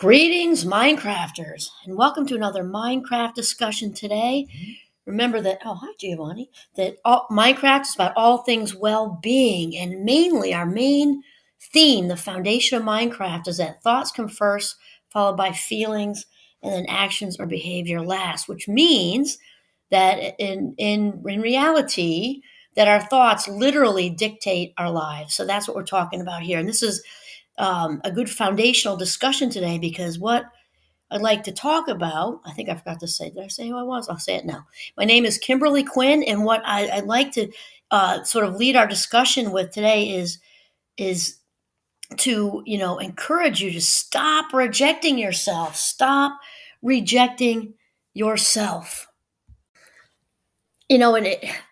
Greetings, Minecrafters, and welcome to another Minecraft discussion today. Remember that, oh, hi, Giovanni, that Minecraft is about all things well being, and mainly our main theme, the foundation of Minecraft, is that thoughts come first, followed by feelings, and then actions or behavior last, which means that in reality, that our thoughts literally dictate our lives. So that's what we're talking about here. And this is a good foundational discussion today because what I'd like to talk about, I think I forgot to say, did I say who I was? I'll say it now. My name is Kimberly Quinn, and what I'd like to sort of lead our discussion with today is to encourage you to stop rejecting yourself, stop rejecting yourself. And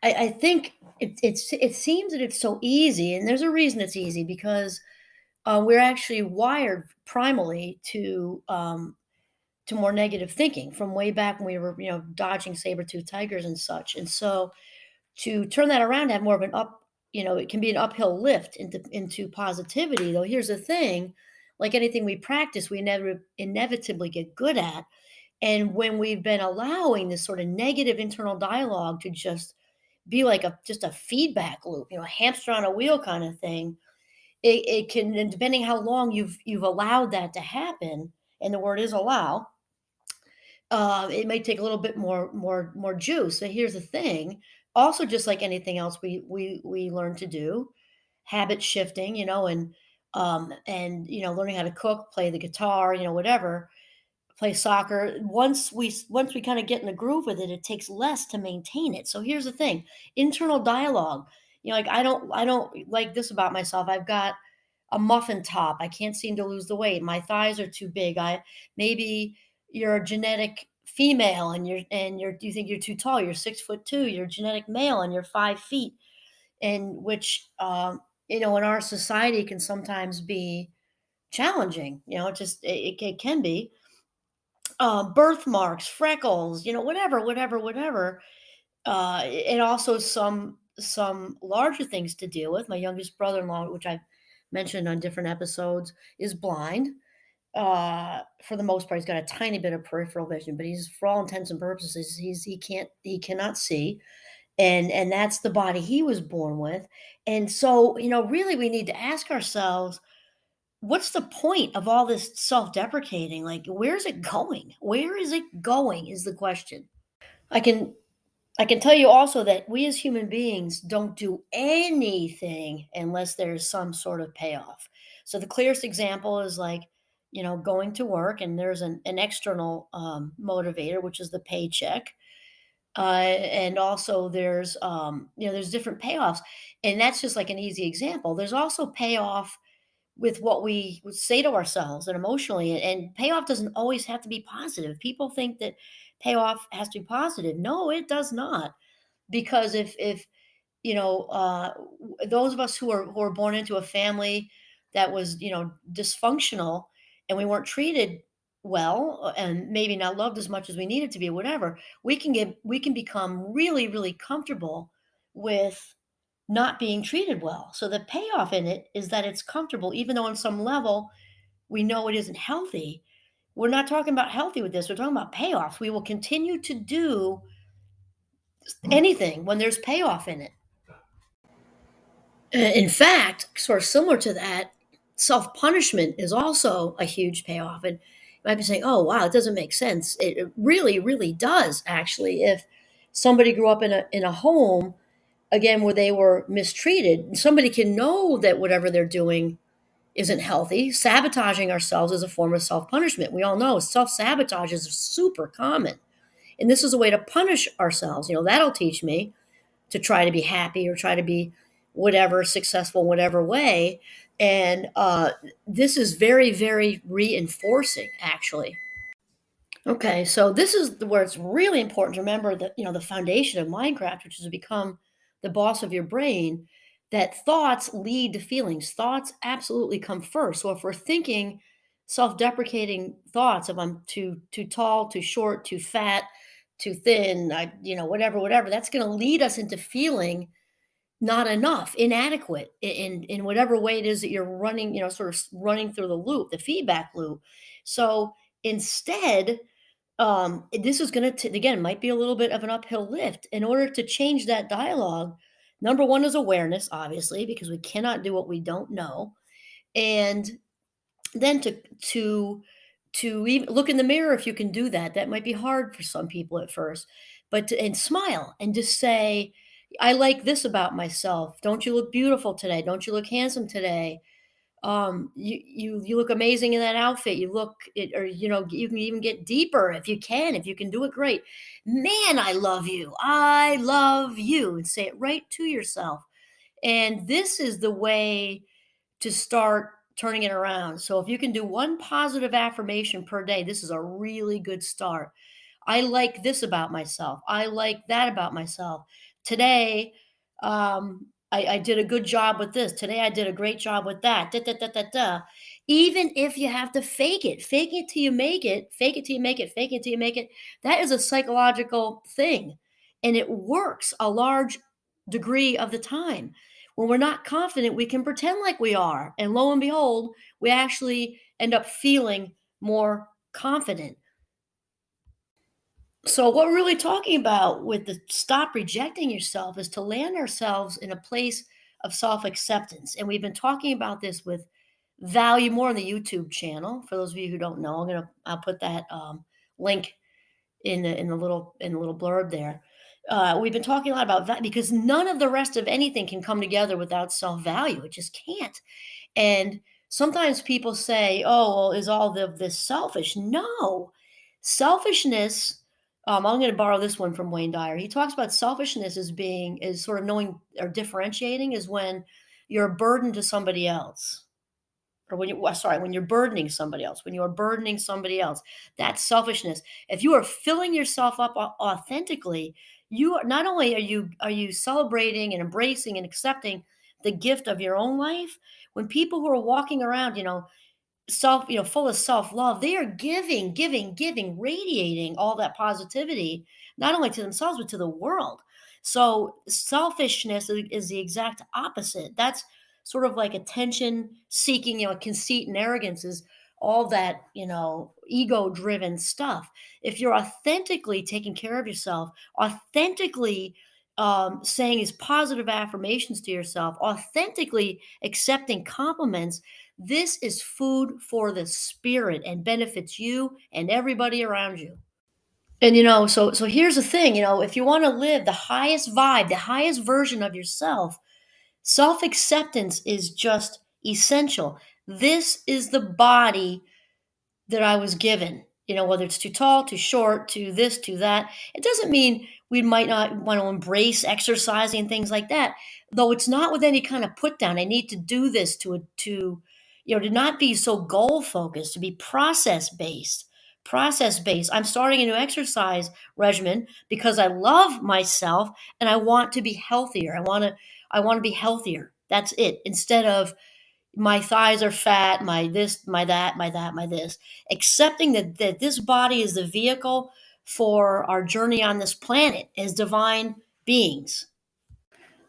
I think it seems that it's so easy, and there's a reason it's easy because we're actually wired primally to more negative thinking from way back when we were, dodging saber-toothed tigers and such. And so to turn that around, have more of an it can be an uphill lift into positivity. Though here's the thing, like anything we practice, we never inevitably get good at. And when we've been allowing this sort of negative internal dialogue to just be like just a feedback loop, a hamster on a wheel kind of thing, it can, and depending how long you've allowed that to happen, and the word is allow, it may take a little bit more juice. So here's the thing. Also, just like anything else we learn to do, habit shifting, and learning how to cook, play the guitar, whatever, play soccer. Once we kind of get in the groove with it, it takes less to maintain it. So here's the thing: internal dialogue. Like I don't like this about myself. I've got a muffin top. I can't seem to lose the weight. My thighs are too big. I maybe you're a genetic female and you think you're too tall. You're 6'2". You're a genetic male and you're 5 feet. And which in our society can sometimes be challenging. It can be birthmarks, freckles, whatever. And also some larger things to deal with. My youngest brother-in-law, which I've mentioned on different episodes, is blind. For the most part, he's got a tiny bit of peripheral vision, but he's, for all intents and purposes, he cannot see, and that's the body he was born with. And so, really, we need to ask ourselves, what's the point of all this self-deprecating? Like, where's it going? Where is it going is the question. I can I can tell you also that we as human beings don't do anything unless there's some sort of payoff. So the clearest example is like, going to work and there's an external motivator, which is the paycheck. And also there's different payoffs. And that's just like an easy example. There's also payoff with what we would say to ourselves and emotionally. And payoff doesn't always have to be positive. People think that payoff has to be positive. No, it does not. Because if those of us who are born into a family that was dysfunctional, and we weren't treated well, and maybe not loved as much as we needed to be, whatever, we can become really, really comfortable with not being treated well. So the payoff in it is that it's comfortable, even though on some level we know it isn't healthy. We're not talking about healthy with this. We're talking about payoffs. We will continue to do anything when there's payoff in it. In fact, sort of similar to that, self-punishment is also a huge payoff. And you might be saying, oh, wow, it doesn't make sense. It really, really does, actually. If somebody grew up in a home, again, where they were mistreated, somebody can know that whatever they're doing isn't healthy. Sabotaging ourselves is a form of self-punishment. We all know self-sabotage is super common. And this is a way to punish ourselves. That'll teach me to try to be happy or try to be whatever, successful in whatever way. And this is very, very reinforcing, actually. Okay, so this is where it's really important to remember that, the foundation of Minecraft, which is to become the boss of your brain, that thoughts lead to feelings. Thoughts absolutely come first. So if we're thinking self-deprecating thoughts of I'm too tall, too short, too fat, too thin, whatever, that's going to lead us into feeling not enough, inadequate in whatever way it is that you're running, sort of running through the loop, the feedback loop. So instead, this is going to, again, might be a little bit of an uphill lift. In order to change that dialogue, number one is awareness, obviously, because we cannot do what we don't know. And then to even look in the mirror, if you can do that. That might be hard for some people at first, but and smile and just say, I like this about myself. Don't you look beautiful today? Don't you look handsome today? You look amazing in that outfit. You look it, or you can even get deeper if you can. If you can do it, great. Man, I love you. I love you, and say it right to yourself. And this is the way to start turning it around. So if you can do one positive affirmation per day, this is a really good start. I like this about myself. I like that about myself. Today, I did a good job with this. Today, I did a great job with that. Da, da, da, da, da. Even if you have to fake it till you make it, fake it till you make it, fake it till you make it. That is a psychological thing. And it works a large degree of the time. When we're not confident, we can pretend like we are. And lo and behold, we actually end up feeling more confident. So, what we're really talking about with the stop rejecting yourself is to land ourselves in a place of self acceptance. And we've been talking about this with value more on the YouTube channel. For those of you who don't know, I'll put that link in the little blurb there. We've been talking a lot about that because none of the rest of anything can come together without self value. It just can't. And sometimes people say, "Oh, well, is all of this selfish?" No, selfishness. I'm going to borrow this one from Wayne Dyer. He talks about selfishness as being is sort of knowing or differentiating is when you're a burden to somebody else, or when you're burdening somebody else, when you are burdening somebody else. That's selfishness. If you are filling yourself up authentically, you are not only are you celebrating and embracing and accepting the gift of your own life. When people who are walking around, full of self-love, they are giving, radiating all that positivity, not only to themselves but to the world. So selfishness is the exact opposite. That's sort of like attention seeking, conceit and arrogance is all that, ego driven stuff. If you're authentically taking care of yourself, authentically saying these positive affirmations to yourself, authentically accepting compliments, this is food for the spirit and benefits you and everybody around you. And so here's the thing, if you want to live the highest vibe, the highest version of yourself, self-acceptance is just essential. This is the body that I was given, whether it's too tall, too short, too this, too that. It doesn't mean we might not want to embrace exercising and things like that, though it's not with any kind of put down. I need to do this to not be so goal focused, to be process based. Process based. I'm starting a new exercise regimen because I love myself and I want to be healthier. I want to be healthier. That's it. Instead of my thighs are fat, my this, my that, my that, my this. Accepting that this body is the vehicle for our journey on this planet as divine beings.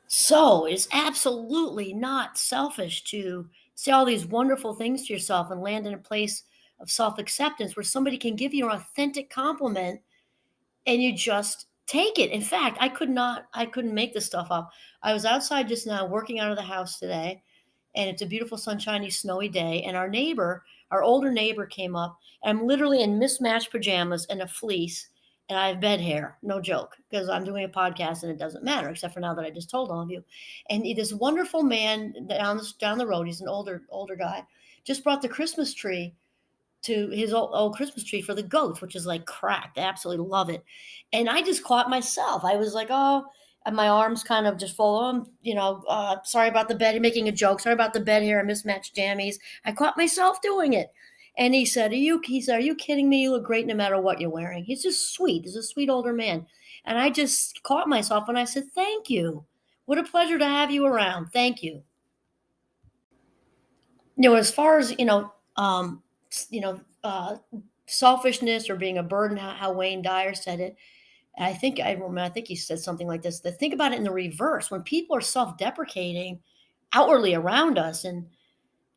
So it's absolutely not selfish to say all these wonderful things to yourself and land in a place of self acceptance where somebody can give you an authentic compliment and you just take it. In fact, I couldn't make this stuff up. I was outside just now working out of the house today, and it's a beautiful sunshiny snowy day, and our older neighbor came up, and I'm literally in mismatched pajamas and a fleece, and I have bed hair, no joke, because I'm doing a podcast and it doesn't matter except for now that I just told all of you. And this wonderful man down the road, he's an older guy, just brought the Christmas tree to his old Christmas tree for the goats, which is like crack. They absolutely love it. And I just caught myself. I was like, oh, and my arms kind of just full on, sorry about the bed, making a joke. Sorry about the bed here and mismatched jammies. I caught myself doing it. And he said, are you kidding me? You look great no matter what you're wearing. He's just sweet. He's a sweet older man. And I just caught myself and I said, thank you. What a pleasure to have you around. Thank you. As far as you know, selfishness or being a burden, how Wayne Dyer said it. And I think he said something like this, that think about it in the reverse. When people are self-deprecating outwardly around us, and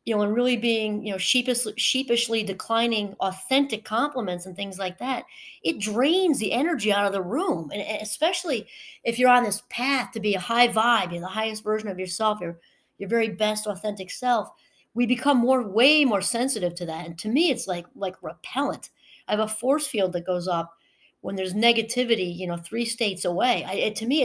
really being, sheepishly declining authentic compliments and things like that, it drains the energy out of the room. And especially if you're on this path to be a high vibe, the highest version of yourself, your very best authentic self, we become way more sensitive to that. And to me, it's like repellent. I have a force field that goes up when there's negativity, 3 states away. To me,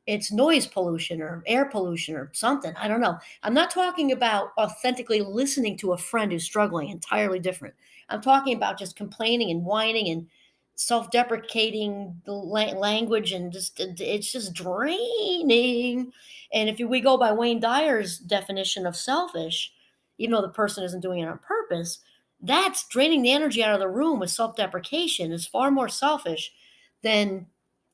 it's noise pollution or air pollution or something. I don't know. I'm not talking about authentically listening to a friend who's struggling, entirely different. I'm talking about just complaining and whining and self-deprecating the language, and it's just draining. And if we go by Wayne Dyer's definition of selfish, even though the person isn't doing it on purpose, that's draining the energy out of the room. With self-deprecation is far more selfish than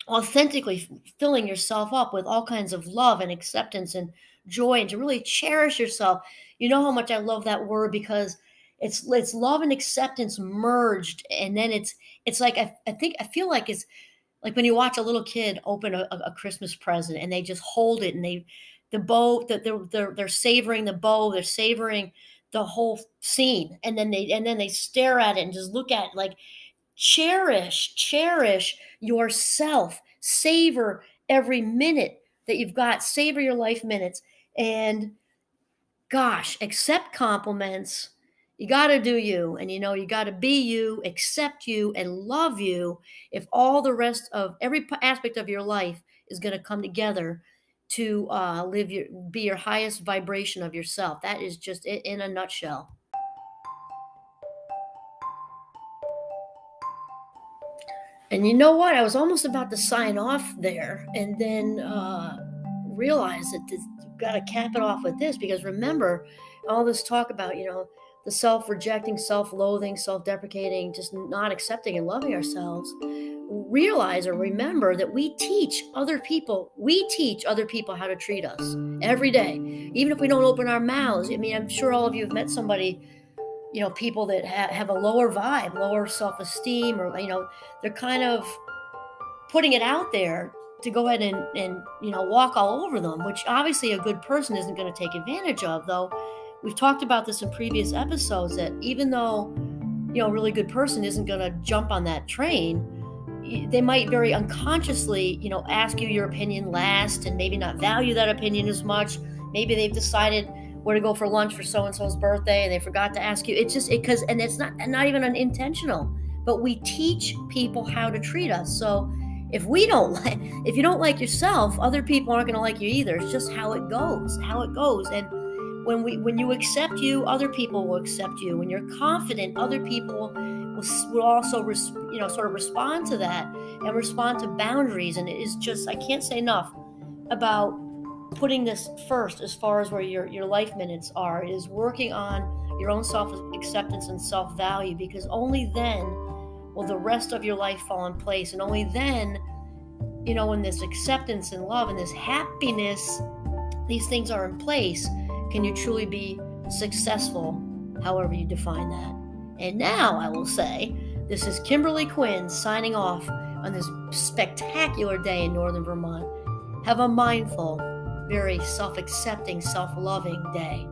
authentically filling yourself up with all kinds of love and acceptance and joy, and to really cherish yourself. You know how much I love that word, because it's love and acceptance merged. And then it's like, I feel like it's like when you watch a little kid open a Christmas present, and they just hold it, and the bow that they're savoring the bow, they're savoring the whole scene, and then they stare at it and just look at it, like, cherish yourself. Savor every minute that you've got. Savor your life minutes. And gosh, accept compliments. You got to do you. And you got to be you, accept you, and love you, if all the rest of every aspect of your life is going to come together to be your highest vibration of yourself. That is just it in a nutshell. And you know what? I was almost about to sign off there, and then realize that you've got to cap it off with this, because remember, all this talk about, the self-rejecting, self-loathing, self-deprecating, just not accepting and loving ourselves. Realize or remember that we teach other people how to treat us every day, even if we don't open our mouths. I mean, I'm sure all of you have met somebody, people that have a lower vibe, lower self-esteem, or, they're kind of putting it out there to go ahead and walk all over them, which obviously a good person isn't going to take advantage of. Though we've talked about this in previous episodes, that even though, a really good person isn't going to jump on that train, they might very unconsciously, ask you your opinion last, and maybe not value that opinion as much. Maybe they've decided where to go for lunch for so and so's birthday, and they forgot to ask you. It's just because, and it's not even unintentional, but we teach people how to treat us. So if you don't like yourself, other people aren't going to like you either. It's just how it goes. And when you accept you, other people will accept you. When you're confident, other people will also sort of respond to that, and respond to boundaries. And it is just, I can't say enough about putting this first as far as where your life minutes are. It is working on your own self-acceptance and self-value, because only then will the rest of your life fall in place. And only then, when this acceptance and love and this happiness, these things are in place, can you truly be successful, however you define that. And now I will say, this is Kimberly Quinn signing off on this spectacular day in Northern Vermont. Have a mindful, very self-accepting, self-loving day.